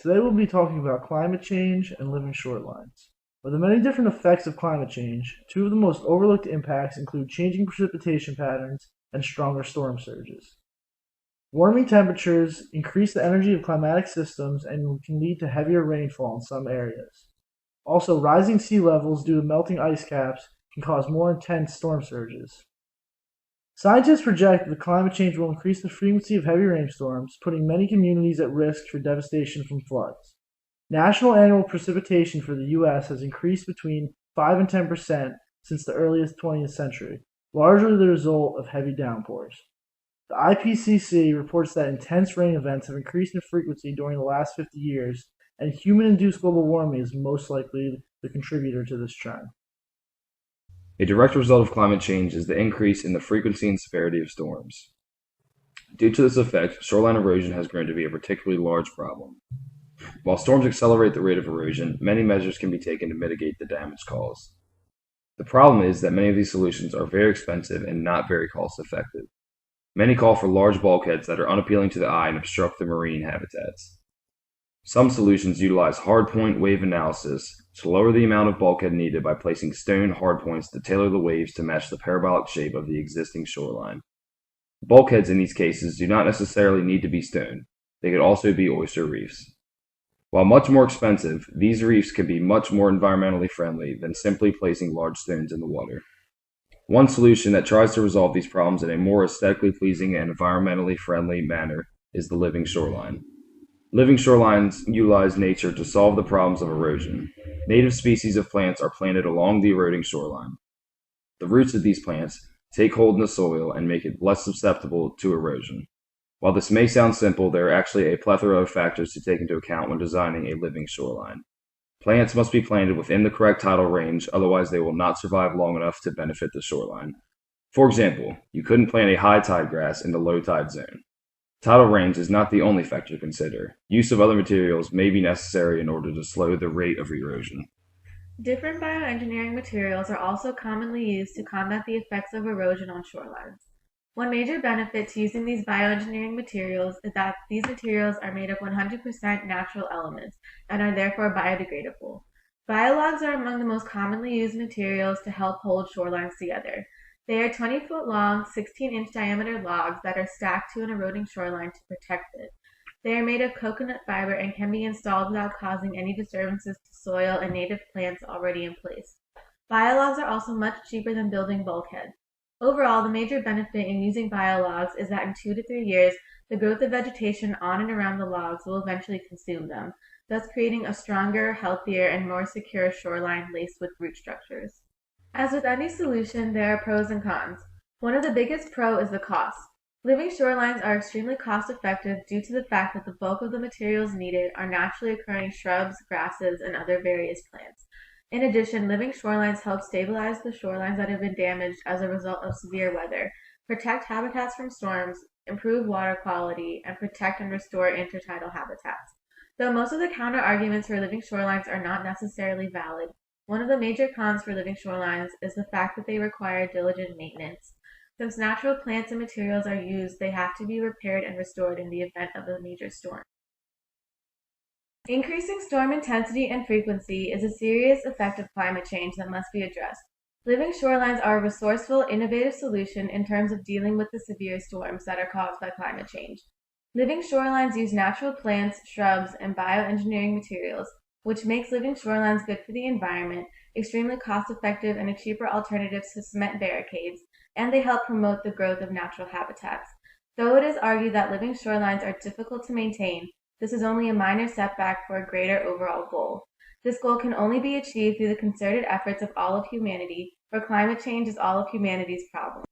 Today we'll be talking about climate change and living shorelines. With the many different effects of climate change, two of the most overlooked impacts include changing precipitation patterns and stronger storm surges. Warming temperatures increase the energy of climatic systems and can lead to heavier rainfall in some areas. Also, rising sea levels due to melting ice caps can cause more intense storm surges. Scientists project that climate change will increase the frequency of heavy rainstorms, putting many communities at risk for devastation from floods. National annual precipitation for the U.S. has increased between 5 and 10% since the earliest 20th century, largely the result of heavy downpours. The IPCC reports that intense rain events have increased in frequency during the last 50 years, and human-induced global warming is most likely the contributor to this trend. A direct result of climate change is the increase in the frequency and severity of storms. Due to this effect, shoreline erosion has grown to be a particularly large problem. While storms accelerate the rate of erosion, many measures can be taken to mitigate the damage caused. The problem is that many of these solutions are very expensive and not very cost-effective. Many call for large bulkheads that are unappealing to the eye and obstruct the marine habitats. Some solutions utilize hardpoint wave analysis to lower the amount of bulkhead needed by placing stone hardpoints to tailor the waves to match the parabolic shape of the existing shoreline. Bulkheads in these cases do not necessarily need to be stone. They could also be oyster reefs. While much more expensive, these reefs can be much more environmentally friendly than simply placing large stones in the water. One solution that tries to resolve these problems in a more aesthetically pleasing and environmentally friendly manner is the living shoreline. Living shorelines utilize nature to solve the problems of erosion. Native species of plants are planted along the eroding shoreline. The roots of these plants take hold in the soil and make it less susceptible to erosion. While this may sound simple, there are actually a plethora of factors to take into account when designing a living shoreline. Plants must be planted within the correct tidal range, otherwise they will not survive long enough to benefit the shoreline. For example, you couldn't plant a high tide grass in the low tide zone. Tidal range is not the only factor to consider. Use of other materials may be necessary in order to slow the rate of erosion. Different bioengineering materials are also commonly used to combat the effects of erosion on shorelines. One major benefit to using these bioengineering materials is that these materials are made of 100% natural elements and are therefore biodegradable. Biologs are among the most commonly used materials to help hold shorelines together. They are 20-foot long, 16-inch diameter logs that are stacked to an eroding shoreline to protect it. They are made of coconut fiber and can be installed without causing any disturbances to soil and native plants already in place. Biologs are also much cheaper than building bulkheads. Overall, the major benefit in using biologs is that in 2 to 3 years, the growth of vegetation on and around the logs will eventually consume them, thus creating a stronger, healthier, and more secure shoreline laced with root structures. As with any solution, there are pros and cons. One of the biggest pros is the cost. Living shorelines are extremely cost-effective due to the fact that the bulk of the materials needed are naturally occurring shrubs, grasses, and other various plants. In addition, living shorelines help stabilize the shorelines that have been damaged as a result of severe weather, protect habitats from storms, improve water quality, and protect and restore intertidal habitats. Though most of the counter-arguments for living shorelines are not necessarily valid, one of the major cons for living shorelines is the fact that they require diligent maintenance. Since natural plants and materials are used, they have to be repaired and restored in the event of a major storm. Increasing storm intensity and frequency is a serious effect of climate change that must be addressed. Living shorelines are a resourceful, innovative solution in terms of dealing with the severe storms that are caused by climate change. Living shorelines use natural plants, shrubs, and bioengineering materials, which makes living shorelines good for the environment, extremely cost-effective, and a cheaper alternative to cement barricades, and they help promote the growth of natural habitats. Though it is argued that living shorelines are difficult to maintain, this is only a minor setback for a greater overall goal. This goal can only be achieved through the concerted efforts of all of humanity, for climate change is all of humanity's problem.